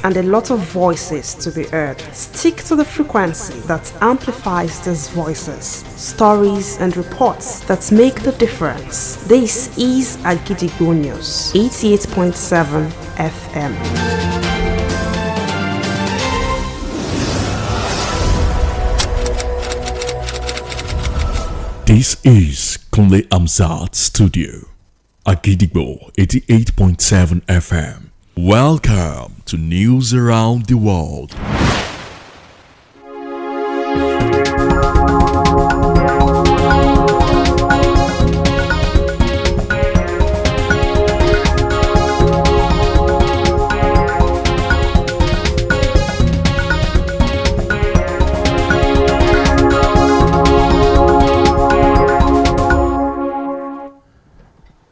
and a lot of voices to be heard. Stick to the frequency that amplifies these voices, stories, and reports that make the difference. This is Akojopo News, 88.7 FM. This is Kunle Amzat Studio, Akojopo 88.7 FM. Welcome to News Around the World.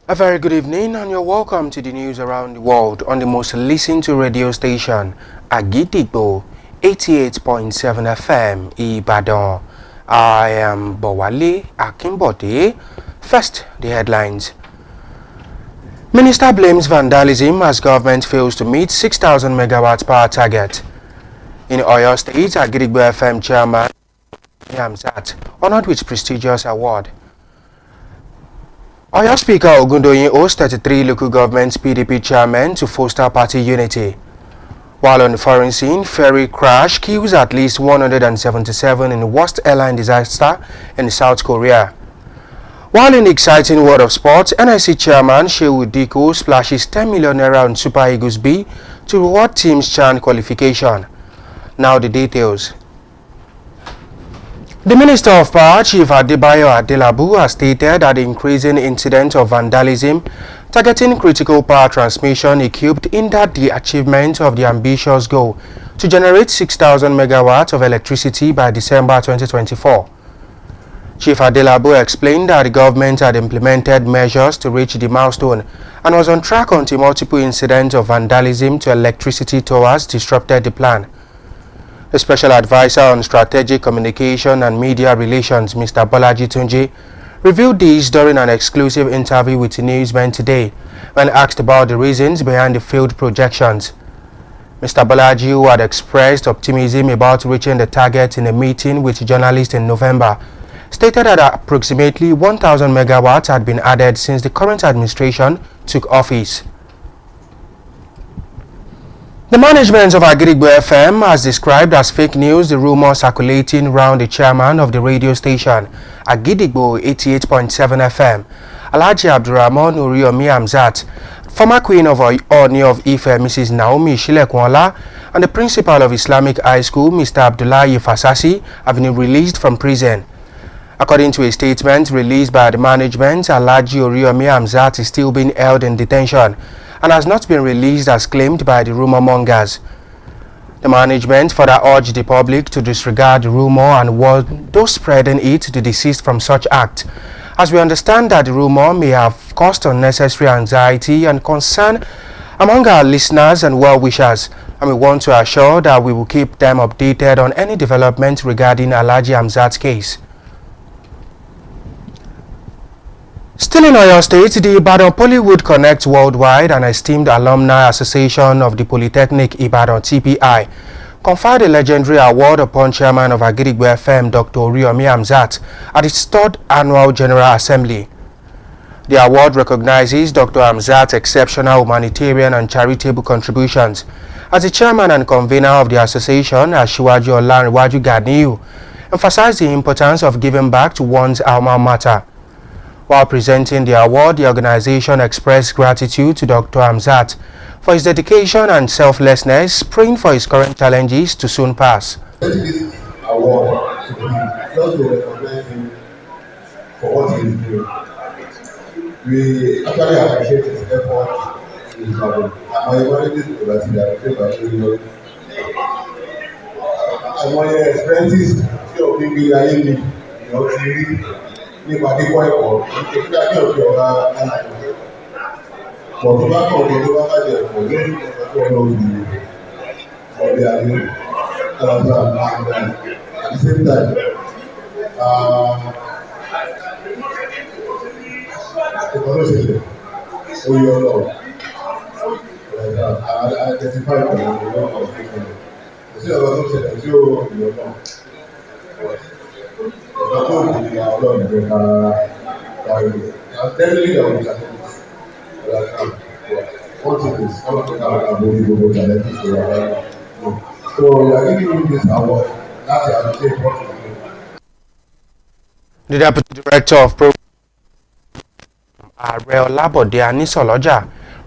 A very good evening and you're welcome to the news around the world on the most listened to radio station, Akojopo 88.7 FM, Ibadan. I am Bowale Akinbode. First, the headlines. Minister blames vandalism as government fails to meet 6,000 megawatts power target. In Oyo State, Akojopo FM chairman Hamzat honored with prestigious award. Oyo Speaker Ogundoyin hosts 33 local government PDP chairmen to foster party unity. While on the foreign scene, ferry crash kills at least 177 in the worst airline disaster in South Korea. While in the exciting world of sports, NIC chairman Shehu Diko splashes 10 million naira on Super Eagles B to reward team's CHAN qualification. Now the details. The Minister of Power, Chief Adebayo Adelabu, has stated that the increasing incident of vandalism targeting critical power transmission equipped hindered the achievement of the ambitious goal to generate 6,000 megawatts of electricity by December 2024. Chief Adelabu explained that the government had implemented measures to reach the milestone and was on track until multiple incidents of vandalism to electricity towers disrupted the plan. The Special Advisor on Strategic Communication and Media Relations, Mr. Bolaji Tunji, revealed this during an exclusive interview with the newsmen today when asked about the reasons behind the failed projections. Mr. Bolaji, who had expressed optimism about reaching the target in a meeting with journalists in November, stated that approximately 1,000 megawatts had been added since the current administration took office. The management of Akojopo FM has described as fake news the rumor circulating around the chairman of the radio station, Akojopo 88.7 FM, Alhaji Abdurrahman Uriyomi Hamzat, former Queen of Oni of Ife, Mrs. Naomi Shilekunla, and the principal of Islamic High School, Mr. Abdullahi Fasasi, have been released from prison. According to a statement released by the management, Alhaji Uriyomi Hamzat is still being held in detention and has not been released as claimed by the rumor mongers. The management further urged the public to disregard the rumor and warn those spreading it to desist from such act, as we understand that the rumor may have caused unnecessary anxiety and concern among our listeners and well-wishers, and we want to assure that we will keep them updated on any development regarding Alhaji Hamzat's case. Still in Oyo State, the Ibadan Polywood Connect Worldwide, an esteemed alumni association of the Polytechnic Ibadan TPI, conferred a legendary award upon chairman of Akojopo FM, Dr. Uriyomi Hamzat, at its third annual General Assembly. The award recognizes Dr. Hamzat's exceptional humanitarian and charitable contributions. As the chairman and convener of the association, Asiwaju Olanrewaju Ganiyu, emphasized the importance of giving back to one's alma mater. While presenting the award, the organization expressed gratitude to Dr. Hamzat for his dedication and selflessness, praying for his current challenges to soon pass. This award to him, just to recognize him for what he is doing. We actually appreciate his effort in Ibadan. I'm already this àwọn experiences tí òfin gbé ayé mi ìyàn ti rí nípa kíkọ́ ẹ̀kọ́ nípa kí òfin ọ̀rá aláìní pọ̀ tó bá kọ̀ tó bá bàjẹ́ ẹ̀kọ́ lórí ẹ̀kọ́ ọlọ́run ọ̀bẹ àdé alábà and at the same time ẹ̀kọ́ ló ṣẹlẹ̀ oyè ọlọ́run I identify with the tí ó ìlú náà ọ̀gá tó kù ní ọlọ́run jẹ́ ká parí rẹ̀ definitely there will be challenges one thing is ọlọ́run ká máa borí gbogbo challenges tó wà lára so we are giving you this award láti appreciate what you do. The Deputy Director of Program Ààrẹ Ọlábọ̀dé Anísọ̀lọ́jà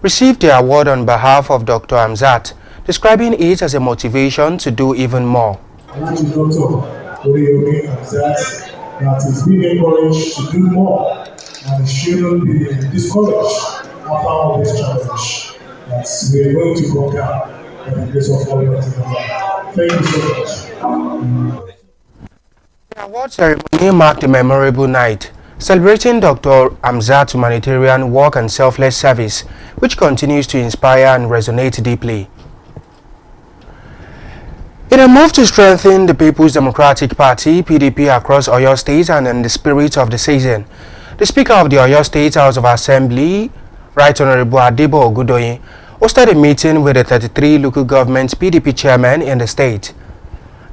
received the award on behalf of Dr. Hamzat, describing it as a motivation to do even more. Dr. Iroyin Hamzat that is being encouraged to do more and shouldn't be discouraged after all this challenge that we are going to conquer by the grace of Almighty God. Thank you so much. The award ceremony marked a memorable night, celebrating Dr. Hamzat's humanitarian work and selfless service, which continues to inspire and resonate deeply. In a move to strengthen the People's Democratic Party, PDP, across Oyo State and in the spirit of the season, the Speaker of the Oyo State House of Assembly, Right Honorable Adebo Ogudoyin, hosted a meeting with the 33 local government PDP chairmen in the state.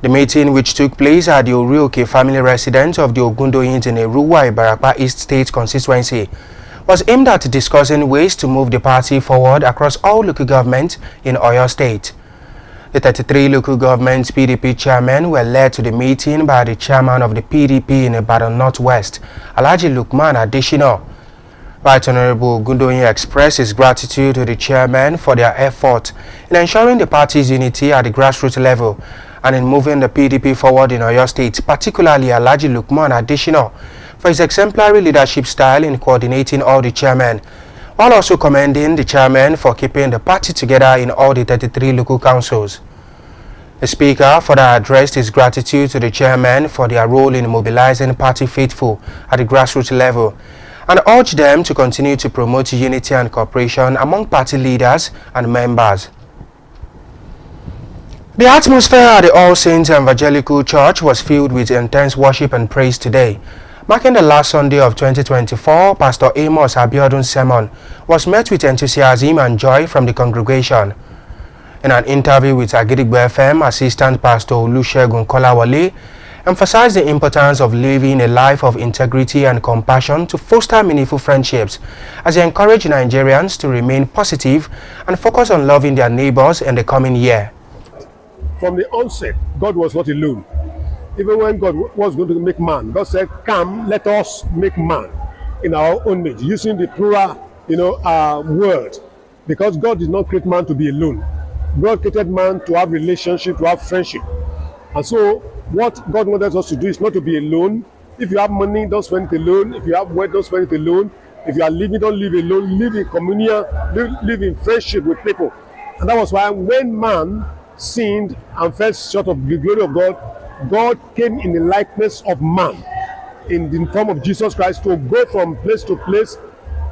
The meeting, which took place at the Orioke family residence of the Ogundoyins in Eruwa, Ibarapa East State constituency, was aimed at discussing ways to move the party forward across all local governments in Oyo State. The 33 local government PDP chairmen were led to the meeting by the chairman of the PDP in Ibadan Northwest, Alhaji Lukman Adeshina. Right Honorable Ogundoyin expressed his gratitude to the chairmen for their effort in ensuring the party's unity at the grassroots level and in moving the PDP forward in Oyo State, particularly Alhaji Lukman Adeshina, for his exemplary leadership style in coordinating all the chairmen, while also commending the chairman for keeping the party together in all the 33 local councils. The Speaker further addressed his gratitude to the chairman for their role in mobilizing party faithful at the grassroots level and urged them to continue to promote unity and cooperation among party leaders and members. The atmosphere at the All Saints Evangelical Church was filled with intense worship and praise today. Marking the last Sunday of 2024, Pastor Amos Abiodun's sermon was met with enthusiasm and joy from the congregation. In an interview with Agidigbo FM, Assistant Pastor Olusegun Kolawole emphasized the importance of living a life of integrity and compassion to foster meaningful friendships, as he encouraged Nigerians to remain positive and focus on loving their neighbors in the coming year. From the onset, God was not alone. Even when God was going to make man, God said, "Come, let us make man in our own image," using the plural, word, because God did not create man to be alone. God created man to have relationship, to have friendship. And so what God wanted us to do is not to be alone. If you have money, don't spend it alone. If you have wealth, don't spend it alone. If you are living, don't live alone. Live in communion, live in friendship with people. And that was why when man sinned and fell short of the glory of God, God came in the likeness of man, in the form of Jesus Christ, to go from place to place,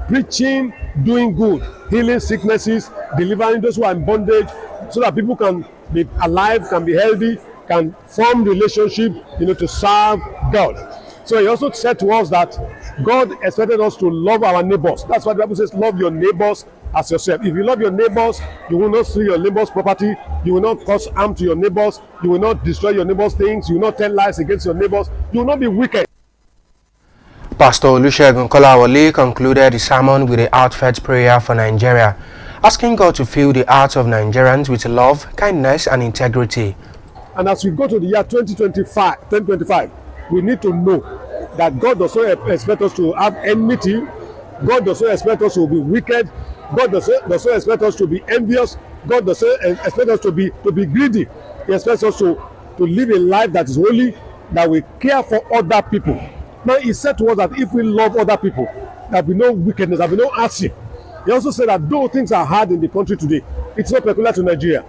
preaching, doing good, healing sicknesses, delivering those who are in bondage, so that people can be alive, can be healthy, can form relationship, to serve God. So he also said to us that God expected us to love our neighbors. That's why the Bible says, love your neighbors as yourself. If you love your neighbors, you will not steal your neighbor's property, you will not cause harm to your neighbors, you will not destroy your neighbor's things, you will not tell lies against your neighbors, you will not be wicked. Pastor Olusegun Kolawole concluded the sermon with a heartfelt prayer for Nigeria, asking God to fill the hearts of Nigerians with love, kindness, and integrity. And as we go to the year 2025, we need to know that God does not expect us to have enmity. God does not expect us to be wicked. God does not expect us to be envious. God does not expect us to be greedy. He expects us to live a life that is holy, that we care for other people. Now, he said to us that if we love other people, there will be no wickedness, there will be no hardship. He also said that though things are hard in the country today, it's not peculiar to Nigeria,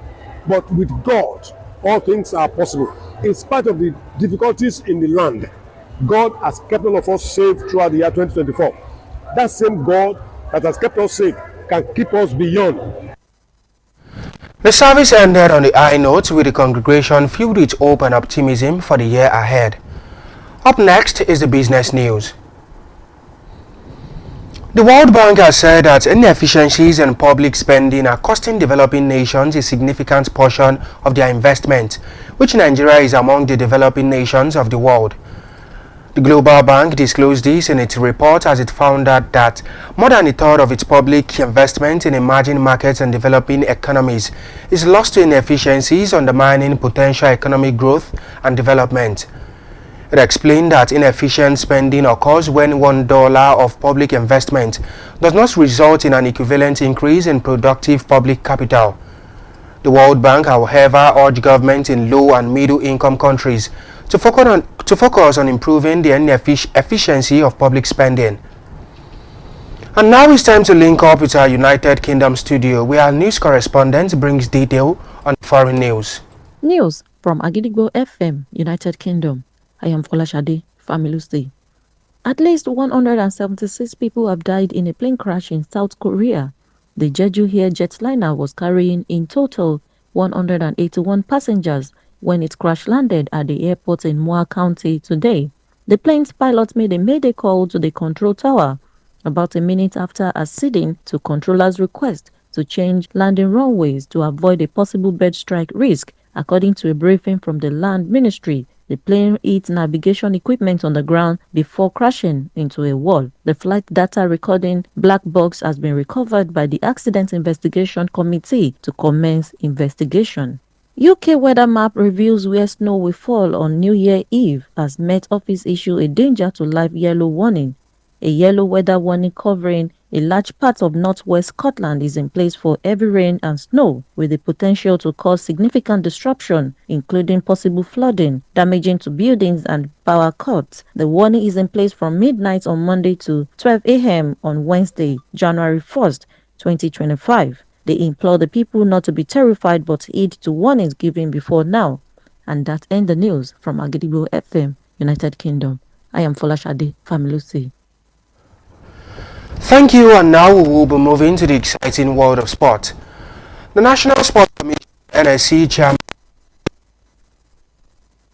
but with God, all things are possible. In spite of the difficulties in the land, God has kept all of us safe throughout the year 2024. That same God that has kept us safe can keep us beyond. The service ended on the high note, with the congregation filled with hope and optimism for the year ahead. Up next is the business news. The World Bank has said that inefficiencies in public spending are costing developing nations a significant portion of their investment, which Nigeria is among the developing nations of the world. The Global Bank disclosed this in its report as it found out that more than a third of its public investment in emerging markets and developing economies is lost to inefficiencies undermining potential economic growth and development. It explained that inefficient spending occurs when $1 of public investment does not result in an equivalent increase in productive public capital. The World Bank, however, urged governments in low and middle income countries to focus on improving the efficiency of public spending. And now it's time to link up with our United Kingdom studio, where our news correspondent brings detail on foreign news. News from Agidigbo FM, United Kingdom. I am Folashade Familusi. At least 176 people have died in a plane crash in South Korea. The Jeju Air jetliner was carrying in total 181 passengers when it crash-landed at the airport in Moa County today. The plane's pilot made a mayday call to the control tower about a minute after acceding to controllers' request to change landing runways to avoid a possible bird strike risk. According to a briefing from the Land Ministry, the plane hit navigation equipment on the ground before crashing into a wall. The flight data recording black box has been recovered by the Accident Investigation Committee to commence investigation. UK weather map reveals where snow will fall on New Year Eve as Met Office issue a danger to life yellow warning. A yellow weather warning covering a large part of northwest Scotland is in place for heavy rain and snow, with the potential to cause significant disruption, including possible flooding, damaging to buildings and power cuts. The warning is in place from midnight on Monday to 12 a.m. on Wednesday, January 1st, 2025. They implore the people not to be terrified but heed to warnings given before now. And that ends the news from Agidigbo FM, United Kingdom. I am Folashade Familusi. Thank you, and now we will be moving to the exciting world of sport. The National Sports Commission NSC chairman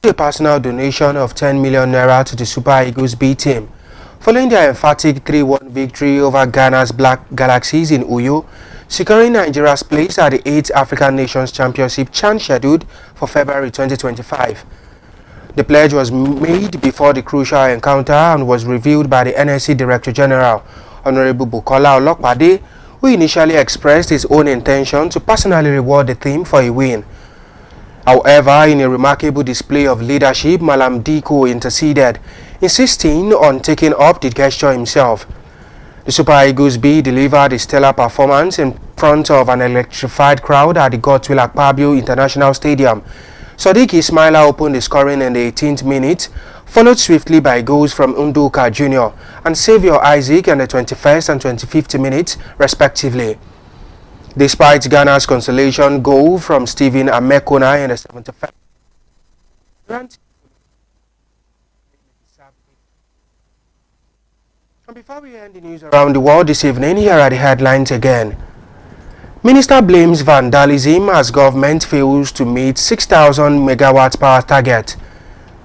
a personal donation of 10 million naira to the Super Eagles B team following their emphatic 3-1 victory over Ghana's Black Galaxies in Uyo, securing Nigeria's place at the 8th African Nations Championship CHAN scheduled for February 2025. The pledge was made before the crucial encounter and was revealed by the NSC Director General, Honorable Bukola Olokpade, who initially expressed his own intention to personally reward the team for a win. However, in a remarkable display of leadership, Malam Diko interceded, insisting on taking up the gesture himself. The Super Eagles B delivered a stellar performance in front of an electrified crowd at the Godswill Akpabio International Stadium. Sadiq Ismaila opened the scoring in the 18th minute, followed swiftly by goals from Unduka Jr. and Xavier Isaac in the 21st and 25th minutes, respectively. Despite Ghana's consolation goal from Stephen Amekona in the 75th, and before we end the news around the world this evening, here are the headlines again. Minister blames vandalism as government fails to meet 6,000 megawatt power target.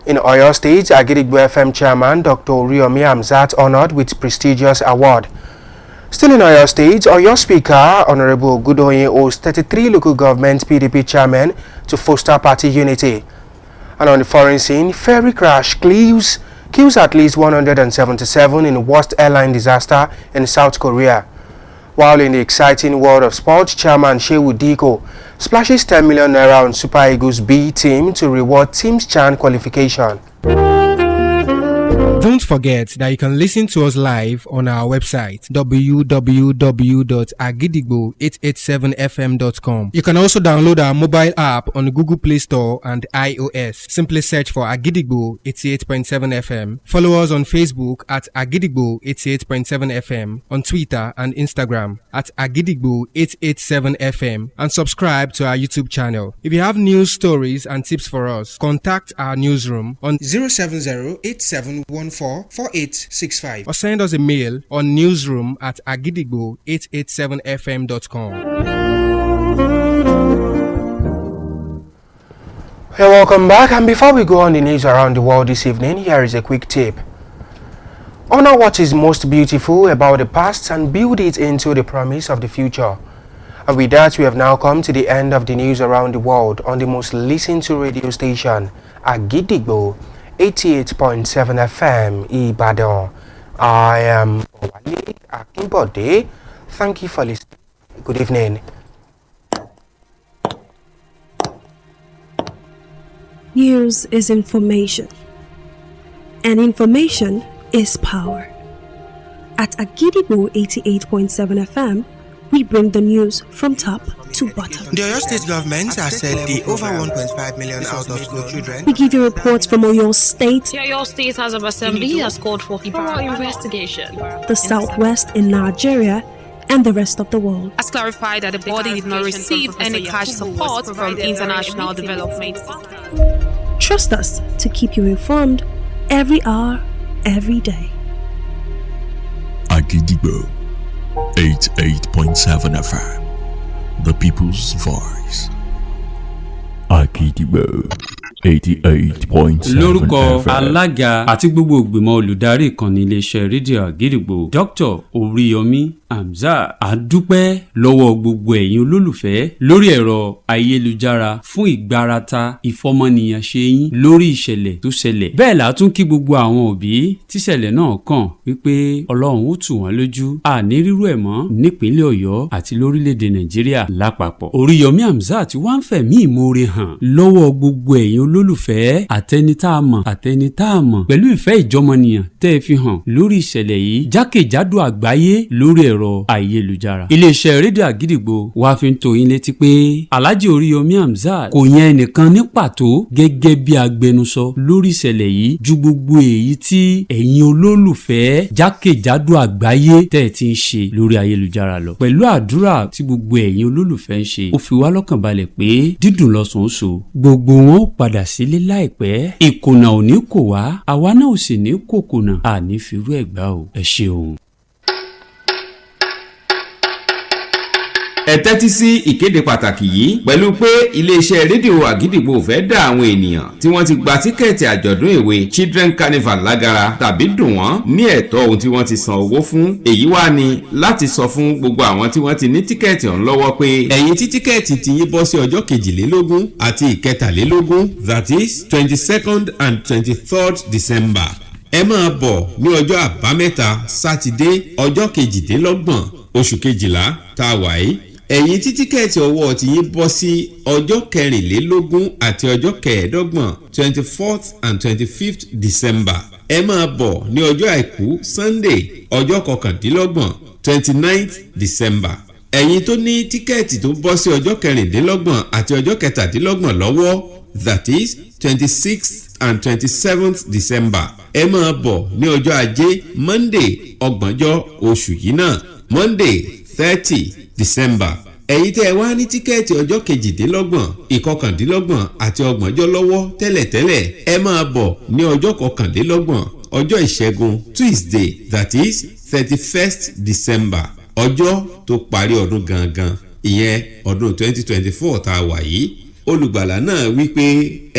In Oyo State, Agidigbo FM chairman Dr. Oriyomi Hamzat honored with prestigious award. Still in Oyo State, Oyo Speaker Honorable Ogudoyin owes 33 local government PDP chairmen to foster party unity. And on the foreign scene, ferry crash kills at least 177 in worst airline disaster in South Korea. While in the exciting world of sports, Chairman Shehu Diko splashes 10 million naira on Super Eagles B team to reward Team's CHAN qualification. Don't forget that you can listen to us live on our website www.agidigbo887fm.com. You can also download our mobile app on Google Play Store and iOS. Simply search for Agidigbo 88.7 FM. Follow us on Facebook at Agidigbo 88.7 FM, on Twitter and Instagram at Agidigbo 887 FM, and subscribe to our YouTube channel. If you have news stories and tips for us, contact our newsroom on 070-8714-4865 or send us a mail on newsroom@agidigbo887fm.com. Hey, welcome back, and before we go on the news around the world this evening, here is a quick tip. Honor what is most beautiful about the past and build it into the promise of the future. And with that, we have now come to the end of the news around the world on the most listened to radio station, Agidigbo 88.7 FM, Ibadan. I am Wale Akinbode. Thank you for listening. Good evening. News is information, and information is power. At Agidigbo 88.7 FM, we bring the news from top to bottom. The Oyo State government has said the over 1.5 million out-of-school children. We give you reports from Oyo State. The Oyo State House of Assembly has called for thorough investigation. The Southwest in Nigeria and the rest of the world. Has clarified that the body did not receive any cash support from international development. Trust us to keep you informed every hour, every day. Agidigbo 88.7 FM, the people's voice. Agidigbo 88.7 lórúkọ FM. alága àti gbogbo ìgbìmọ̀ olùdarí ìkànnì iléeṣẹ́ rédíò Àgídìgbò Dr. Oríyọmí Hamzat àdúpẹ́ lọ́wọ́ gbogbo ẹ̀yin olólùfẹ́ lórí ẹ̀rọ ayélujára fún ìgbárata ìfọmọnìyàn ṣe yín lórí ìṣẹ̀lẹ̀ tó ṣẹlẹ̀. Bẹ́ẹ̀ la tún kí gbogbo àwọn òbí tíṣẹ̀lẹ̀ náà kàn wípé Ọlọ́run ó tù wọ́n lójú àní rírú ẹ̀ mọ́ nípínlẹ̀ Ọ̀yọ́ àti lórílẹ̀‐èdè Nàìjíríà lápapọ̀. Oríyọmí Hamzat wá ń fẹ̀mí ìmoore hàn lọ́wọ́ gbogbo ẹ̀yin olólùfẹ́ àtẹnitáàmọ̀ pẹ̀lú ìfẹ́ ìjọmọnìyàn tẹ́ ẹ fi hàn lórí ìṣẹ̀lẹ̀ yìí jákèjádò àgbáyé lórí ẹ̀rọ ayélujára. Iléeṣẹ́ rédíò Àgídìgbò wá fi ń tó yín létí pé Alhaji Oríyọmí Hamzat kò yẹn ẹnìkan ní pàtó gẹ́gẹ́ bí agbẹnusọ lórí ìṣẹ̀lẹ̀ yìí ju gbogbo èyí tí ẹ̀yin olólùfẹ́ jákèjádò àgbáyé tẹ́ ẹ ti ń ṣe lórí ayélujára lọ. Pẹ̀lú àdúrà tí gbogbo ẹ̀yin olólùfẹ́ ń ṣe, ó fi wá lọ́kàn balẹ̀ pé dídùn lọ́sàn-án so gbogbo wọn ó padà sílé láìpẹ́. Ìkùnà ò ní kò wá, àwa náà ò sì ní kòkùnà, àní firú ẹ̀ gbá o. Ẹ ṣeun. Ẹ tẹ́tí sí ìkéde pàtàkì yìí pẹ̀lú pé iléeṣẹ́ rédíò Àgídìgbò fẹ́ dá àwọn ènìyàn tí wọ́n ti gba tíkẹ́ẹ̀tì àjọ̀dún èwe Children Carnival lágara tàbí dùn wọ́n ní ẹ̀tọ́ ohun tí wọ́n ti san owó fún. Èyí wá ní láti sọ fún gbogbo àwọn tí wọ́n ti ní tíkẹ́ẹ̀tì ọ̀hún lọ́wọ́ pé ẹ̀yin tí tíkẹ́ẹ̀tì ti yín bọ́ sí ọjọ́ 22 àti 23, that is 22nd and 23rd December. Ẹ máa bọ̀ ní ọjọ́ àbámẹ́ta sátidé ọjọ́ 28 oṣù kejìlá tá a wà yìí. Ẹ̀yin tí tíkẹ́ẹ̀tì ọwọ́ ti yín bọ́ sí ọjọ́ 24 àti ọjọ́ 25 24th and 25th December. Ẹ máa bọ̀ ní ọjọ́ àìkú Sunday ọjọ́ 29 29th December. Ẹ̀yin tó ní tíkẹ́ẹ̀tì tó bọ́ sí ọjọ́ 24 àti ọjọ́ 27 lọ́wọ́, that is 26th and 27th December. Ẹ máa bọ̀ ní ọjọ́ ajé Monday 30 oṣù yìí náà, Monday 30 December. Ẹ̀yin tẹ́ ẹ wá ní tíkẹ́ẹ̀tì ọjọ́ 28, 29 àti 30 lọ́wọ́ tẹ́lẹ̀tẹ́lẹ̀, ẹ máa bọ̀ ní ọjọ́ 29 ọjọ́ ìṣẹ́gun Tuesday, that is 31st December, ọjọ́ tó parí ọdún gangan, ìyẹn ọdún 2024 tá a wà yìí. Olùgbàlà náà wí pé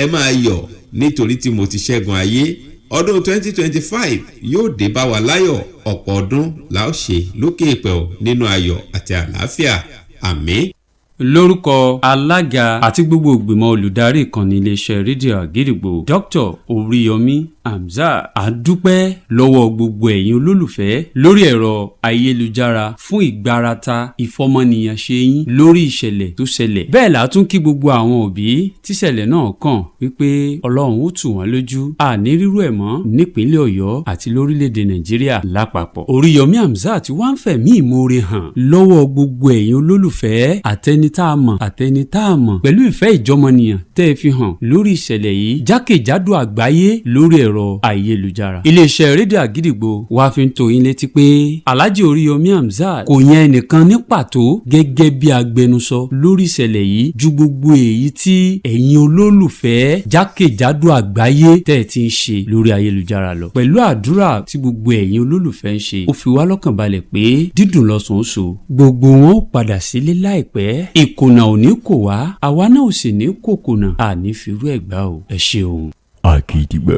ẹ máa yọ̀ nítorí tí mo ti ṣẹ́gun ayé. Ọdún 2025 yóò dé bá wa láyọ̀, ọ̀pọ̀ ọdún la ó ṣe lókè ìpẹ́ nínú ayọ̀ àti àlàáfíà. Àmín. Lórúkọ alága àti gbogbo ìgbìmọ̀ olùdarí ìkànnì iléeṣẹ́ rédíò Àgídìgbò Dr. Oríyọmí Hamzat àdúpẹ́ lọ́wọ́ gbogbo ẹ̀yin olólùfẹ́ lórí ẹ̀rọ ayélujára fún ìgbárata ìfọmọnìyàn ṣe yín lórí ìṣẹ̀lẹ̀ tó ṣẹlẹ̀. Bẹ́ẹ̀ la tún kí gbogbo àwọn òbí tíṣẹ̀lẹ̀ náà kàn wípé Ọlọ́run ó tù wọ́n lójú àní rírú ẹ̀ mọ́ nípínlẹ̀ Ọ̀yọ́ àti lórílẹ̀‐èdè Nàìjíríà lápapọ̀. Oríyọmí Hamzat wá ń fẹ̀mí ìmoore hàn lọ́wọ́ gbogbo ẹ̀yin olólùfẹ́ àtẹnitáàmọ̀ pẹ̀lú ìfẹ́ ìjọmọnìyàn tẹ́ ẹ fi hàn lórí ìṣẹ̀lẹ̀ yìí jákèjádò àgbáyé lórí ẹ̀rọ ayélujára. Iléeṣẹ́ rédíò Àgídìgbò wá fi ń tó yín létí pé Alhaji Oríyọmí Hamzat kò yẹn ẹnìkan ní pàtó gẹ́gẹ́ bí agbẹnusọ lórí ìṣẹ̀lẹ̀ yìí ju gbogbo èyí tí ẹ̀yin olólùfẹ́ jákèjádò àgbáyé tẹ́ ẹ ti ń ṣe lórí ayélujára lọ. Pẹ̀lú àdúrà tí gbogbo ẹ̀yin olólùfẹ́ ń ṣe, ó fi wá lọ́kàn balẹ̀ pé dídùn lọ́sàn-án so gbogbo wọn ó padà sílé láìpẹ́. Ìkùnà ò ní kò wá, àwa náà ò sì ní kòkùnà, àní firú ẹ̀ gbá o. Ẹ ṣeun. Agidigbo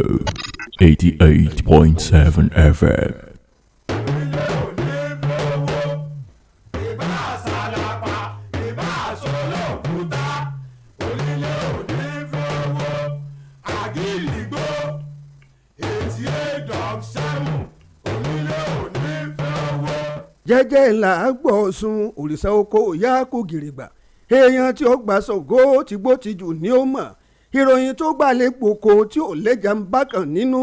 88.7 FM. jẹ́jẹ́ là á gbọ́ sun òrìṣà oko ìyá kò gìrìgbà èèyàn tí ó gbà sọ̀gọ́ tìgbó tìjù ni ó mọ̀ ìròyìn tó gbà lé poko tí ò lẹ́jà ń bá kàn nínú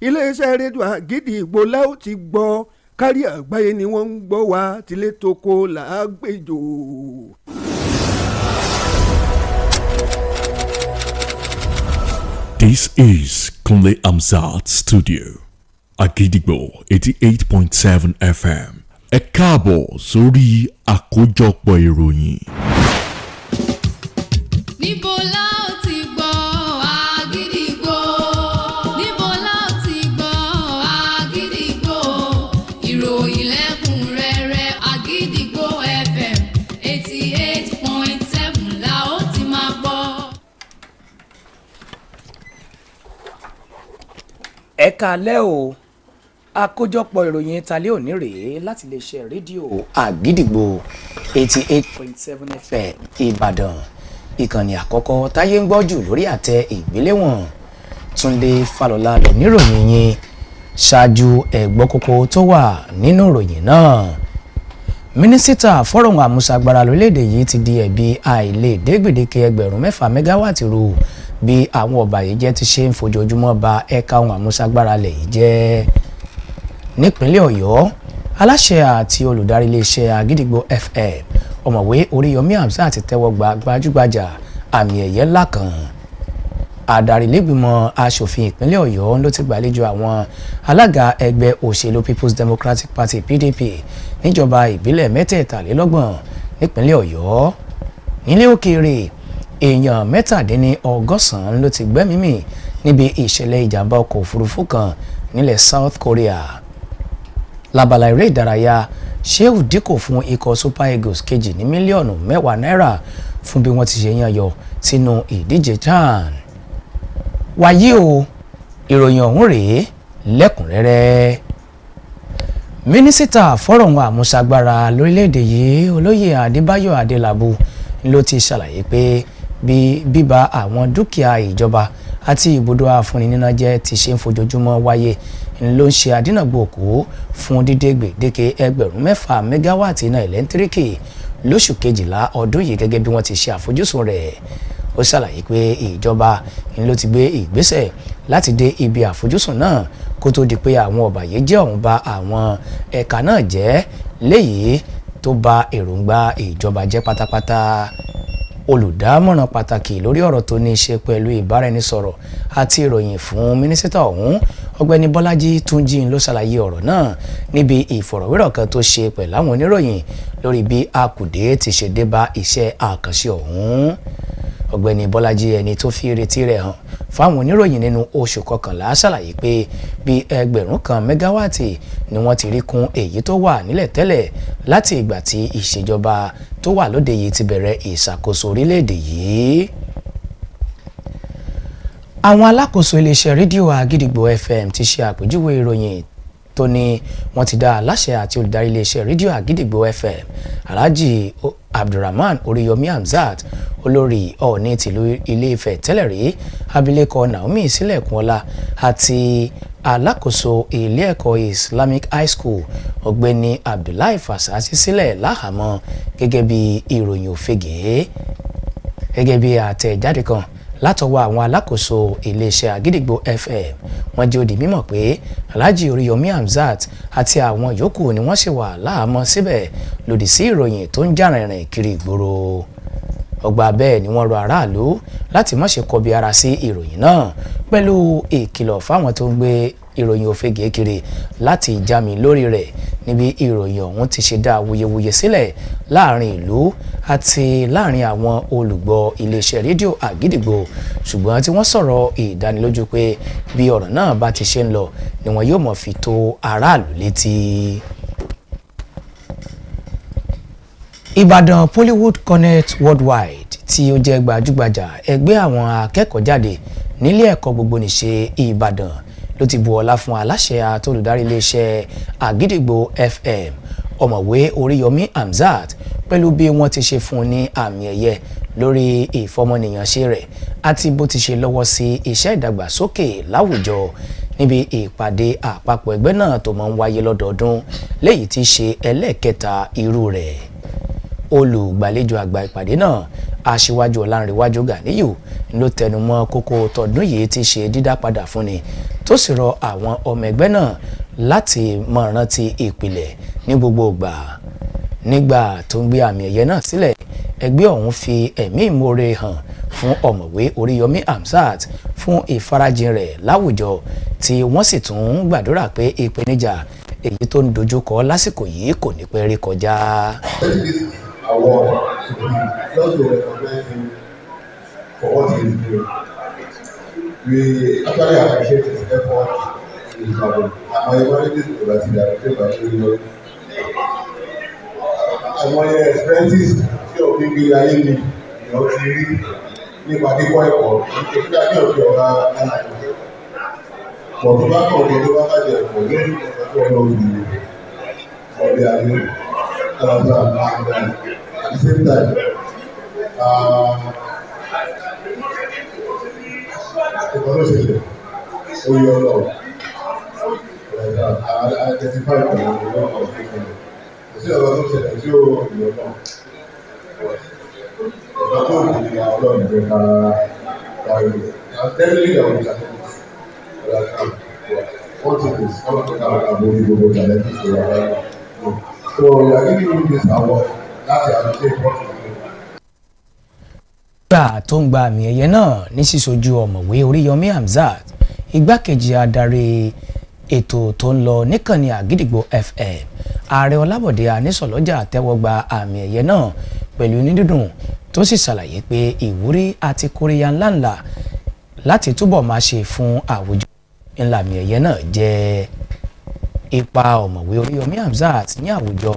iléeṣẹ́ rédíò Àgídìgbò láò ti gbọ́ kárí àgbáyé ni wọ́n ń gbọ́ wá tilé toko là á gbèjò. This is Kunle Amzat Studio, Àgídìgbò 88.7 FM. Ẹ káàbọ̀ sórí àkójọpọ̀ ìròyìn. Níbo la ó ti gbọ́ Àgídìgbò? Níbo la ó ti gbọ́ Àgídìgbò? Ìròyìn lẹ́kùnrẹ́rẹ́ Àgídìgbò FM 88.7 la ó ti máa gbọ́. Ẹ káalẹ́ o. Àkójọpọ̀ ìròyìn ìtàlẹ́ òní rèé láti lè ṣe rédíò Àgídìgbò 88.7 FM Ìbàdàn, ìkànnì àkọ́kọ́ táyé ń gbọ́ jù lórí àtẹ ìgbéléwọ̀n. Túndé Fálọlá ló níròyìn yín, ṣáájú ẹ̀gbọ́n kókó tó wà nínú ìròyìn náà. Mínísítà fọ́rọ̀ àmúṣagbára lórílẹ̀‐èdè yìí ti di ẹ̀bi àìlèdé gbèdéke 6,000 mẹ́gáwáàtì rú bí àwọn ọ̀bàyéjẹ́ ti ṣe ń fojoojúmọ́ ba ẹ̀ka ohun àmúṣagbára lẹ̀ yìí jẹ́. Nípínlẹ̀ Ọ̀yọ́, aláṣẹ àti olùdarí iléeṣẹ́ Àgídìgbò FM ọ̀mọ̀wé Oríyọmí Hamzat ti tẹ́wọ́ gba gbajúgbajà àmì ẹ̀yẹ ńlá kan. Adarí lẹ́gbìmọ̀ aṣòfin ìpínlẹ̀ Ọ̀yọ́ ló ti gbàlejò àwọn alága ẹgbẹ́ òṣèlú People's Democratic Party PDP níjọba ìbílẹ̀ 33 nípínlẹ̀ Ọ̀yọ́. Nílé òkèèrè, èèyàn 197 ló ti gbẹ́mìí mì níbi ìṣẹ̀lẹ̀ ìjàmbá ọkọ̀ òfurufú kan nílẹ̀ South Korea. Lábala eré ìdárayá, Shehu dínkù fún ikọ̀ Super Eagles kejì ní mílíọ̀nù 10 náírà fún bí wọ́n ti ṣe yan yọ sínú ìdíje CHAN. Wàyí o, ìròyìn ọ̀hún rèé lẹ́kùnrẹ́rẹ́. Mínísítà fọ́rọ̀ àmúṣagbára lórílẹ̀‐èdè yìí Olóyè Adébáyọ̀ Adélabú ló ti ṣàlàyé pé bí bíba àwọn dúkìá ìjọba àti ibùdó afúnniníná jẹ́ ti ṣe ń fojoojúmọ́ wáyé ló ń ṣe àdínàgbòkú fún dídé gbèdéke 6,000 mẹ́gáwáàtì iná ẹ̀lẹ́ńtíríkì lóṣù kejìlá ọdún yìí gẹ́gẹ́ bí wọ́n ti ṣe àfojúsùn rẹ̀. Ó ṣàlàyé pé ìjọba ló ti gbé ìgbésẹ̀ láti dé ibi àfojúsùn náà kó tó di pé àwọn ọ̀bàyéjẹ́ ọ̀hún bà àwọn ẹ̀ka náà jẹ́, léyìí tó bà èròǹgbà ìjọba jẹ́ pátápátá. Olùdámọ̀ràn pàtàkì lórí ọ̀rọ̀ tó ní í ṣe pẹ̀lú ìbáraẹnisọ̀rọ̀ àti ìròyìn fún mínísítà ọ̀hún ọ̀gbẹ́ni Bọ́lájí Túnjí ló ṣàlàyé ọ̀rọ̀ náà níbi ìfọ̀rọ̀wérọ̀ kan tó ṣe pẹ̀lú àwọn oníròyìn lórí bí àkùdé ti ṣe dé bá iṣẹ́ àkànṣe ọ̀hún. Ọ̀gbẹ́ni Bọ́lájí, ẹni tó fi ìrètí rẹ̀ hàn fáwọn oníròyìn nínú oṣù kọkànlá, ṣàlàyé pé bí 1,000 mẹ́gáwáàtì ni wọ́n ti rí kún èyí tó wà nílẹ̀ tẹ́lẹ̀ láti ìgbà tí ìṣèjọba tó wà lóde yìí ti bẹ̀rẹ̀ ìṣàkóso orílẹ̀-èdè yìí. Àwọn alákòóso iléeṣẹ́ rédíò Àgídìgbò FM ti ṣe àpèjúwe ìròyìn tó ní wọ́n ti dá aláṣẹ àti olùdarí iléeṣẹ́ rédíò Àgídìgbò FM Alhaji Abdulrahman Oríyọmí Hamzat, olórí Ọọ̀ni tìlú Ilé-Ifẹ̀ tẹ́lẹ̀ rí abilékọ Naomi Sílẹ̀kùnọlá àti alákòóso ilé ẹ̀kọ́ Islamic High School ọ̀gbẹ́ni Abdullahi Fasasi sílẹ̀ láhàámọ́ gẹ́gẹ́ bí ìròyìn òfegè. Gẹ́gẹ́ bí àtẹ̀jáde kan látọwọ́ àwọn alákòóso iléeṣẹ́ Àgídìgbò FM, wọ́n jẹ́ ó di mímọ̀ pé Alhaji Oríyọmí Hamzat àti àwọn yòókù ni wọ́n sì wà láhàámọ́ síbẹ̀ lòdì sí ìròyìn tó ń jà rìnrìn kiri ìgboro. Ọgbà bẹ́ẹ̀ ni wọ́n rọ aráàlú láti má ṣe kọbi ara sí ìròyìn náà pẹ̀lú ìkìlọ̀ fáwọn tó ń gbé ìròyìn òfegè kiri láti jámi lórí rẹ̀ níbi ìròyìn ọ̀hún ti ṣe dá awuyewuye sílẹ̀ láàrin ìlú àti láàrin àwọn olùgbọ́ iléeṣẹ́ rédíò Àgídìgbò, ṣùgbọ́n tí wọ́n sọ̀rọ̀ ìdánilójú pé bí ọ̀rọ̀ náà bá ti ṣe ń lọ ni wọn yóò mọ̀ fi tó aráàlú létí. Ìbàdàn Polywood Connect Worldwide tí ó jẹ́ gbajúgbajà ẹgbẹ́ àwọn akẹ́kọ̀ọ́ jáde nílé ẹ̀kọ́ gbogbonìṣe Ìbàdàn ló ti bu ọlá fún aláṣẹ àtolùdarí iléeṣẹ́ Àgídìgbò FM ọ̀mọ̀wé Oríyọmí Hamzat pẹ̀lú bí wọ́n ti ṣe fún un ní àmì ẹ̀yẹ lórí ìfọmọnìyànṣe rẹ̀ àti bó ti ṣe lọ́wọ́ sí iṣẹ́ ìdàgbàsókè láwùjọ níbi ìpàdé àpapọ̀ ẹgbẹ́ náà tó máa ń wáyé lọ́dọọdún léyìí tí ṣe ẹlẹ́ẹ̀kẹta irú rẹ̀. Olùgbàlejò àgbà ìpàdé náà Aṣíwájú Ọlánrewájú Gàníyù ló tẹnumọ́ kókó tọdún yìí ti ṣe dídá padà fúnni tó sì rọ àwọn ọmọ ẹgbẹ́ náà láti máa rántí ìpìlẹ̀ ní gbogbo ìgbà. Nígbà tó ń gbé àmì ẹ̀yẹ náà sílẹ̀, ẹgbẹ́ ọ̀hún fi ẹ̀mí ìmoore hàn fún ọ̀mọ̀wé Oríyọmí Hamzat fún ìfarajìn rẹ̀ láwùjọ tí wọ́n sì tún gbàdúrà pé ìpèníjà èyí tó ń dojúkọ lásìkò yìí kò ní pẹ́ rí kọjá. Award to him, just to recognize him for what he is doing. We actually appreciate his effort in his travel. And my evaluation is that he has been very well. Àwọn experiences tí òfin gbé ayé mi ìyàn ti rí nípa kíkọ́ ẹ̀kọ́ nípa kí ọ̀dọ́ ọ̀gá aláìní. Bọ̀dọ̀ bá kàn ọ̀dọ́ tó bá bàjẹ́ ẹ̀kọ́ lórí ọ̀dọ́ òbí ọ̀dẹ́ ayé. At the same time, evolution, so you know, I identify with the law of people. So evolution, as you know, but don't be our Lord, I'm telling you that one thing is, I'm not talking about the challenges. So we are giving you this award. That's the appreciation what you do. Gbà tó ń gba àmì ẹ̀yẹ náà ní sísojú ọ̀mọ̀wé Oríyọmí Hamzat, igbákejì adarí ètò tó ń lọ níkànnì Àgídìgbò FM, Ààrẹ Ọlábọ̀dé Anísọ̀lọ́jà tẹ́wọ́ gba àmì ẹ̀yẹ náà pẹ̀lú onídùnnú tó sì ṣàlàyé pé ìwúrí àti kóríyá ńláńlá láti túbọ̀ máa ṣe fún àwùjọ ńlá àmì ẹ̀yẹ náà jẹ́. Ipa ọ̀mọ̀wé Oríyọmí Hamzat ní àwùjọ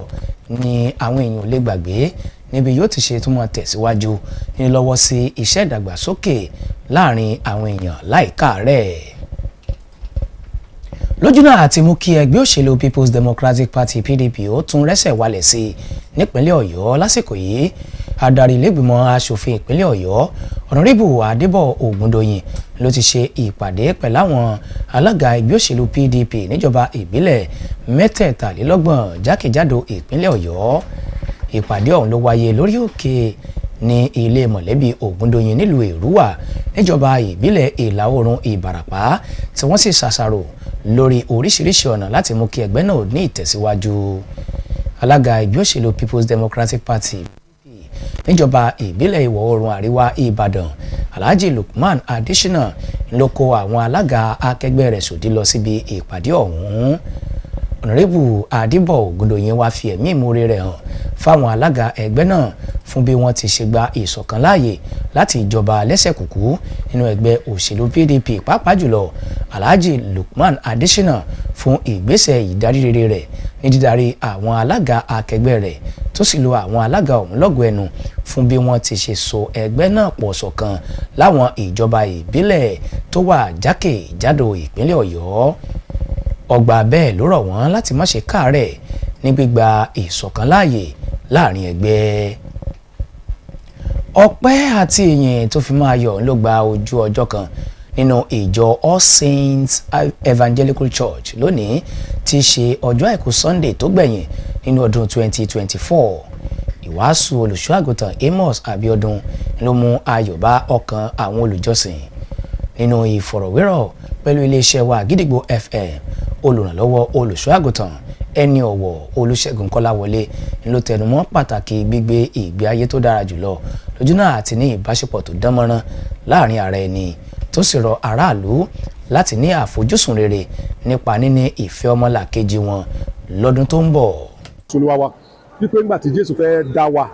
ni àwọn èèyàn lè gbàgbé níbi yóò ti ṣe túmọ̀ tẹ̀síwájú ní lọ́wọ́ sí iṣẹ́ ìdàgbàsókè láàrin àwọn èèyàn láìka rẹ̀. Lójúnà àti mú kí ẹgbẹ́ òṣèlú People's Democratic Party PDP ó tún rẹ́sẹ̀ wálẹ̀ sí nípínlẹ̀ Ọ̀yọ́ lásìkò yìí, adarí ilé-ìgbìmọ̀ aṣòfin ìpínlẹ̀ Ọ̀yọ́ Honorable Adébọ̀ Ògúndòyìn ló ti ṣe ìpàdé pẹ̀lú àwọn alága ẹgbẹ́ òṣèlú PDP níjọba ìbílẹ̀ 33 jákèjádò ìpínlẹ̀ Ọ̀yọ́. Ìpàdé ọ̀hún ló wáyé lórí òkè ní ilé mọ̀lẹ́bí Ògúndòyìn nílùú Èrúwà níjọba ìbílẹ̀ Ìlà Oòrùn Ìbàràpá tí wọ́n sì ṣàṣàrò lórí oríṣiríṣi ọ̀nà láti mú kí ẹgbẹ́ náà ní ìtẹ̀síwájú. Alága ẹgbẹ́ òṣèlú People's Democratic Party níjọba ìbílẹ̀ ìwọ̀ oòrùn àríwá Ìbàdàn Alhaji Lukman Adesina ló kó àwọn alága akẹgbẹ́ rẹ̀ sòdí lọ síbi ìpàdé ọ̀hún. Honorable Adébọ̀ Ògúndòyìn wá fi ẹ̀mí ìmoore rẹ̀ hàn fáwọn alága ẹgbẹ́ náà fún bí wọ́n ti ṣe gba ìṣọ̀kan láàyè láti ìjọba lẹ́sẹ̀kùkú nínú ẹgbẹ́ òṣèlú PDP, pàápàá jùlọ Alhaji Lukman Adesina fún ìgbésẹ̀ ìdarí rere rẹ̀ ní dídarí àwọn alága akẹgbẹ́ rẹ̀ tó sì lo àwọn alága ọ̀hún lọ́gọ̀ ẹnu fún bí wọ́n ti ṣe so ẹgbẹ́ náà pọ̀ ṣọ̀kan láwọn ìjọba ìbílẹ̀ tó wà jákèjádò ìpínlẹ̀ Ọ̀yọ́. Ọgbà bẹ́ẹ̀ ló rọ̀ wọ́n láti má ṣe káàárẹ̀ ní gbígba ìṣọ̀kan láàyè láàrin ẹgbẹ́. Ọpẹ́ àti ìyìn tó fi máa yọ̀ ló gba ojú ọjọ́ kan nínú ìjọ All Saints Evangelical Church lónìí tí í ṣe ọjọ́ àìkú Sunday tó gbẹ̀yìn nínú ọdún 2024. Ìwàásù olùṣọ́-àgùntàn Amos Abiodun ló mú ayọ̀ bá ọkàn àwọn olùjọ́sìn. Nínú ìfọ̀rọ̀wérọ̀ pẹ̀lú iléeṣẹ́ wa Àgídìgbò FM, olùrànlọ́wọ́ olùṣọ́-àgùntàn ẹni ọ̀wọ̀ Olúṣẹ́gun Kọ́láwọlé ló tẹnumọ́ pàtàkì gbígbé ìgbé ayé tó dára jùlọ lójúnà àti ní ìbáṣepọ̀ tó dánmọ́rán láàrin ara ẹni, tó sì rọ aráàlú láti ní àfojúsùn rere nípa níní ìfẹ́ ọmọlàkejì wọn lọ́dún tó ń bọ̀. Olúwa wa wípé nígbà tí Jésù fẹ́ dá wa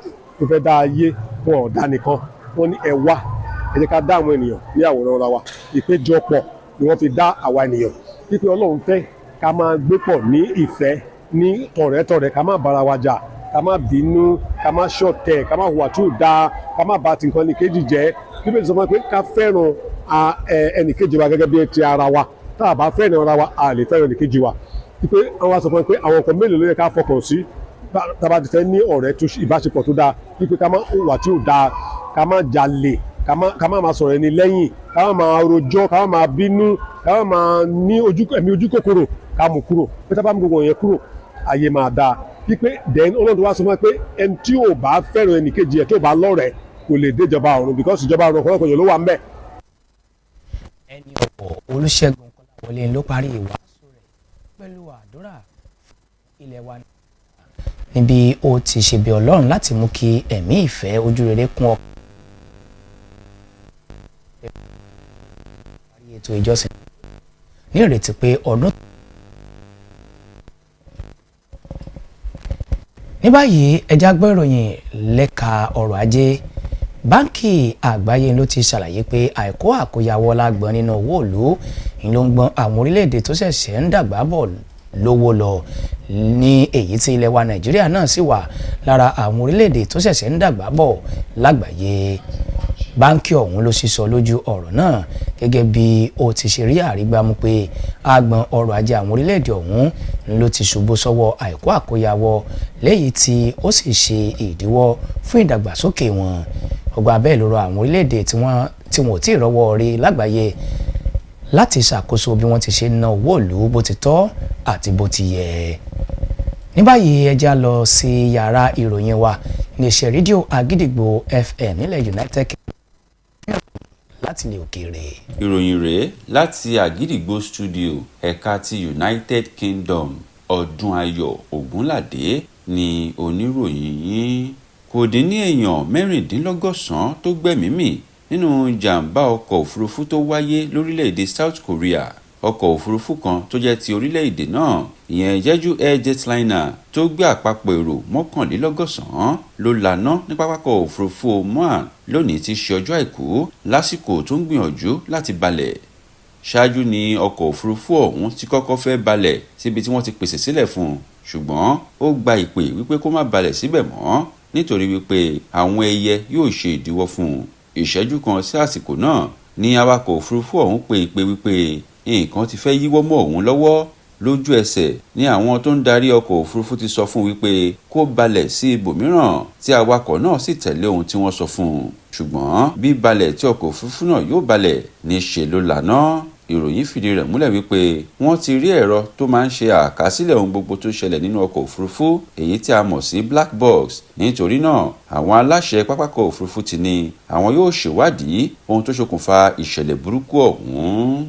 tó fẹ́ dá ayé wọn ò dá nìkan, wọ́n ní ẹ wá ẹ jẹ́ ká dá àwọn ènìyàn ní àwòrán ara wa. Ìpéjọpọ̀ ni wọ́n fi dá àwa ènìyàn, wípé Ọlọ́run fẹ́ ká máa gbé pọ̀ ní ìfẹ́, ní tọ̀rẹ́tọ̀rẹ́, ká má bára wa jà, ká má bínú, ká má ṣọ̀tẹ̀, ká má hùwà tí ò dáa, ká má bà ti nǹkan ẹnìkejì jẹ́. Bíbélì sọ fún wa pé ká fẹ́ràn ẹnìkejì wa gẹ́gẹ́ bí ti ara wa. tá a bá fẹ́ràn ara wa a lè fẹ́ràn ẹnìkejì wa pé àwọn sọ fún mi pé àwọn nǹkan mélòó ló yẹ ká fọkàn sí tá a bá ti fẹ́ ní ọ̀rẹ́ tó ìbáṣepọ̀ tó dáa wípé ká má hùwà tí ò dáa ká má jalè ká má máa sọ̀rọ̀ ẹni lẹ́yìn ká má máa rojọ́ ká má máa bínú ká má máa ní ẹ̀mí ojú kòkòrò ká mú kúrò pé tá a bá mú gbogbo yẹn kúrò ayé máa dáa wípé then ọlọ́run tó wá sọ fún mi pé ẹni tí ò bá fẹ́ràn ẹnìkejì ẹ̀ tó bá lọ́rẹ̀ẹ́ kò lè dé ìjọba ọ̀run because ìjọba ọ̀run ọ̀pọ̀lọpọ̀ yẹn ló wà ń bẹ̀. ẹni ọ̀pọ̀ Olúṣẹ́gun Kọ́láwọlé ló parí ìwàásù rẹ̀ pẹ̀lú àdúrà fún ilẹ̀ wa níbi ó ti ṣe bí Ọlọ́run láti mú kí ẹ̀mí ìfẹ́ ojú rere kún ọkàn. ètò ìjọsìn ní ìrètí pé ọdún. ní báyìí ẹja gbọ́ ìròyìn lẹ́ka ọrọ̀ ajé báńkì àgbáyé ló ti ṣàlàyé pé àìkó àkóyawọ́ lágbọ́n nínú owó ìlú ló ń gbọ́n àwọn orílẹ̀-èdè tó ṣẹ̀ṣẹ̀ ń dàgbà bọ̀ lówó lọ ní èyí tí ilẹ̀ wa Nàìjíríà náà sì wà lára àwọn orílẹ̀-èdè tó ṣẹ̀ṣẹ̀ ń dàgbà bọ̀ lágbàáyé báńkì ọ̀hún ló sísọ lójú ọ̀rọ̀ náà gẹ́gẹ́ bí ó ti ṣe rí àrígbámú pé agbọn ọrọ̀ ajé àwọn orílẹ̀-èdè ọ̀hún ló ti ṣubú sọ́wọ́ àìkó àkóyawọ́ léyìí tí ó sì ṣe ìdíwọ́ fún ìdàgbàsókè wọn ọgbà bẹ́ẹ̀ ló rọ àwọn orílẹ̀-èdè tí wọn ò tí ì rọ́wọ́ rí lágbàáyé láti ṣàkóso bí wọ́n ti ṣe ná owó ìlú bó ti tọ́ àti bó ti yẹ. ní báyìí ẹ já lọ sí yàrá ìròyìn wa ní iṣẹ́ rédíò Àgídìgbò FM nílẹ̀ United Kingdom láti ilẹ̀ òkèèrè. ìròyìn rèé láti Àgídìgbò studio ẹ̀ka ti United Kingdom Ọdúnayọ̀ Ògúnládé ni oníròyìn yín. kò dín ní èèyàn 16 tó gbẹ̀mí mì nínú jàǹbá ọkọ̀ òfurufú tó wáyé lórílẹ̀‐èdè South Korea. ọkọ̀ òfurufú kan tó jẹ́ ti orílẹ̀‐èdè náà ìyẹn Jeju Air Jetliner tó gbé àpapọ̀ èrò 111 ló laná ní pápákọ̀ òfurufú Oman lónìí tí ṣe ọjọ́ àìkú lásìkò tó ń gbìyànjú láti balẹ̀. ṣáájú ni ọkọ̀ òfurufú ọ̀hún ti kọ́kọ́ fẹ́ balẹ̀ síbi tí wọ́n ti pèsè sílẹ̀ fún un ṣùgbọ́n ó gba ìpè wípé kó má balẹ̀ síbẹ̀ mọ́ nítorí wípé àwọn ẹyẹ yóò ṣe ìdíwọ́ fún un. ìṣẹ́jú kan sí àsìkò náà ni awakọ̀ òfurufú ọ̀hún pe ìpè wípé nǹkan ti fẹ́ yíwọ́ mọ́ òun lọ́wọ́. lójú ẹsẹ̀ ni àwọn tó ń darí ọkọ̀ òfurufú ti sọ fún wípé kó balẹ̀ sí ibòmíràn tí awakọ̀ náà sì tẹ̀lé ohun tí wọ́n sọ fún un. ṣùgbọ́n bí balẹ̀ tí ọkọ̀ òfurufú náà yóò balẹ̀ ní ṣe ló lànà. ìròyìn fìdí rẹ̀ múlẹ̀ wípé wọ́n ti rí ẹ̀rọ tó máa ń ṣe àkásílẹ̀ ohun gbogbo tó ṣẹlẹ̀ nínú ọkọ̀ òfurufú èyí tí a mọ̀ sí black box. nítorí náà àwọn aláṣẹ pápákọ̀ òfurufú ti ní àwọn yóò ṣèwádìí ohun tó ṣokùnfà ìṣẹ̀lẹ̀ burúkú ọ̀hún.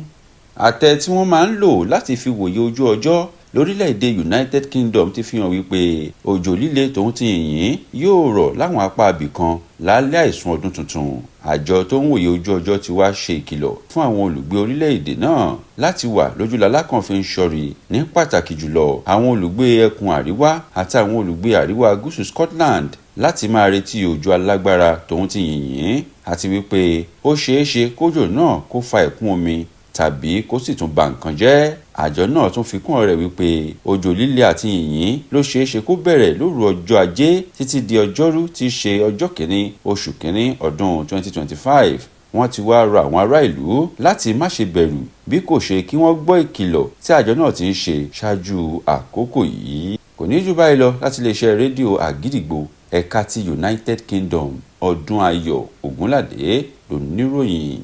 àtẹ tí wọ́n máa ń lò láti fi wòye ojú ọjọ́ lórílẹ̀‐èdè United Kingdom ti fi hàn wípé òjò líle tòun ti yìnyín yóò rọ̀ láwọn apá abìkan lálẹ́ àìsùn ọdún tuntun. àjọ tó ń wòye ojú ọjọ́ ti wá ṣe ìkìlọ̀ fún àwọn olùgbé orílẹ̀‐èdè náà láti wà lójúlalá kan fi ń ṣọ́rí ní pàtàkì jùlọ àwọn olùgbé ẹkùn àríwá àti àwọn olùgbé àríwá gúúsù Scotland láti máa retí òjò alágbára tòun ti yìnyín àti wípé ó ṣeéṣe kójò náà kó fa ẹ̀kún omi tàbí kó sì tún ba nǹkan jẹ́. àjọ náà tún fi kún ọ̀rẹ́ wípé òjò líle àti yìnyín ló ṣeéṣe kó bẹ̀rẹ̀ lóru ọjọ́ ajé títí di ọjọ́rú tí í ṣe ọjọ́ kìíní oṣù kìíní ọdún 2025. wọ́n ti wá rọ àwọn ará ìlú láti má ṣe bẹ̀rù bí kò ṣe kí wọ́n gbọ́ ìkìlọ̀ tí àjọ náà ti ń ṣe ṣáájú àkókò yìí. kò ní jù báyìí lọ láti iléeṣẹ́ rédíò Àgídìgbò ẹ̀ka ti United Kingdom Ọdúnayọ̀ Ògúnládé lóníròyìn.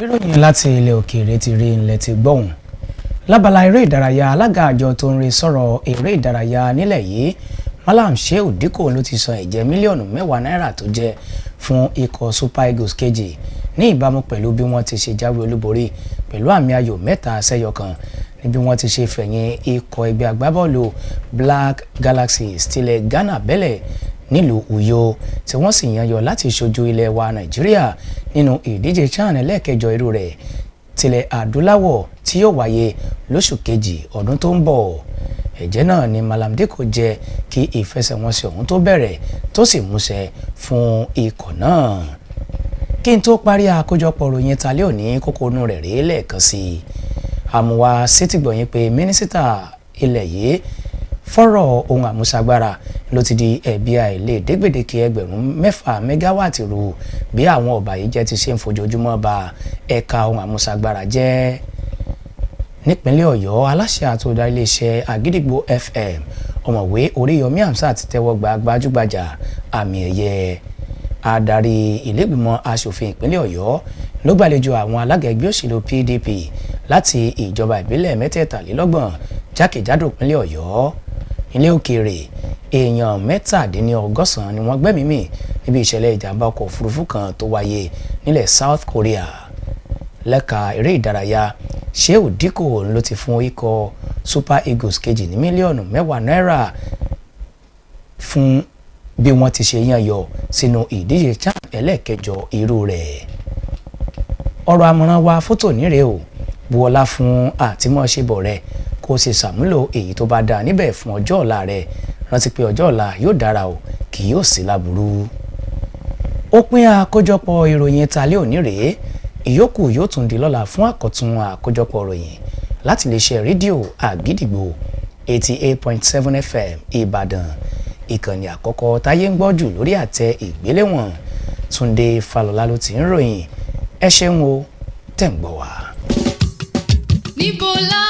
ìròyìn láti ilẹ̀ òkèèrè ti rí ilẹ̀ ti gbọ́hùn lábala eré ìdárayá alága àjọ tó ń rí sọ̀rọ̀ eré ìdárayá nílẹ̀ yìí Malam Shehu Dikko ló ti san ẹ̀jẹ̀ mílíọ̀nù 10 náírà tó jẹ́ fún ikọ̀ Super Eagles kejì ní ìbámu pẹ̀lú bí wọ́n ti ṣe jáwé olúborí pẹ̀lú àmì ayò 3-1 níbi wọ́n ti ṣe fẹ̀yìn ikọ̀ ẹgbẹ́ agbábọ́ọ̀lù Black Galaxies tilẹ̀ Ghana bẹ́lẹ̀ nílùú Uyo tí wọ́n sì yanyọ láti ṣojú ilẹ̀ wa Nàìjíríà nínú ìdíje CHAN ẹlẹ́ẹ̀kẹjọ irú rẹ̀ tilẹ̀ adúláwọ̀ tí yóò wáyé lóṣù kejì ọdún tó ń bọ̀. ẹ̀jẹ̀ náà ni Malam Dikko jẹ́ kí ìfẹsẹ̀wọnsẹ̀ ọ̀hún tó bẹ̀rẹ̀ tó sì múṣẹ fún ikọ̀ náà. kí n tó parí àkójọpọ̀ ròyìn talẹ́ òní kókó inú rẹ̀ rí lẹ́ẹ̀kan sí i. àmúwá sétígbọ̀yìn pé mínísítà ilẹ̀ yìí fọ́rọ̀ ohun àmúṣagbára ló ti di ẹ̀bi àìlèdégbèdéke 6 mẹ́gáwáàtì rú bí àwọn ọ̀bàyéjẹ́ ti ṣe ń fojoojúmọ́ ba ẹ̀ka ohun àmúṣagbára jẹ́. nípínlẹ̀ Ọ̀yọ́ aláṣẹ àtòdarí iléeṣẹ́ Àgídìgbò FM ọ̀mọ̀wé Oríyọmí Hamzat tẹ́wọ́ gba gbajúgbajà àmì ẹ̀yẹ adarí ìlẹ́gbìmọ̀ asòfin ìpínlẹ̀ Ọ̀yọ́ ló gbàlejò àwọn alága ẹgbẹ́ òṣèlú PDP láti ìjọba ìbílẹ̀ mẹ́tẹ̀ẹ̀talélọ́gbọ̀n jákèjádò ìpínlẹ̀ Ọ̀yọ́. Ilé òkèèrè èèyàn 197 ni wọ́n gbẹ́mìí mì níbi ìṣẹ̀lẹ̀ ìjàmbá ọkọ̀ òfurufú kan tó wáyé nílẹ̀ South Korea. Lẹ́ka eré ìdárayá Shehu Diko ló ti fún ikọ̀ Super Eagles kejì ní mílíọ̀nù 10 náírà fún bí wọ́n ti ṣe yàn yọ sínú ìdíje CHAN ẹlẹ́ẹ̀kẹjọ irú rẹ̀. Ọ̀rọ̀ àmọ̀ràn wa fótò nírè o bu ọlá fún àtìmọ́ṣebọ̀ rẹ̀ kó o sì ṣàmúlò èyí tó bá dáa níbẹ̀ fún ọjọ́ ọ̀la rẹ̀ rántí pé ọjọ́ ọ̀la yóò dára o kì yóò sí láburú. Ó pín àkójọpọ̀ ìròyìn tàlẹ́ òní rèé ìyókù yóò tún di lọ́la fún àkọ́tún àkójọpọ̀ ìròyìn láti iléeṣẹ́ rédíò Àgídìgbò 88.7 FM Ìbàdàn ìkànnì àkọ́kọ́ táyé ń gbọ́ jù lórí àtẹ ìgbéléwọ̀n Túndé Falọlá ló ti ń ròyìn ẹ ṣeun o tẹ̀ ń gbọ́ wá. níbo la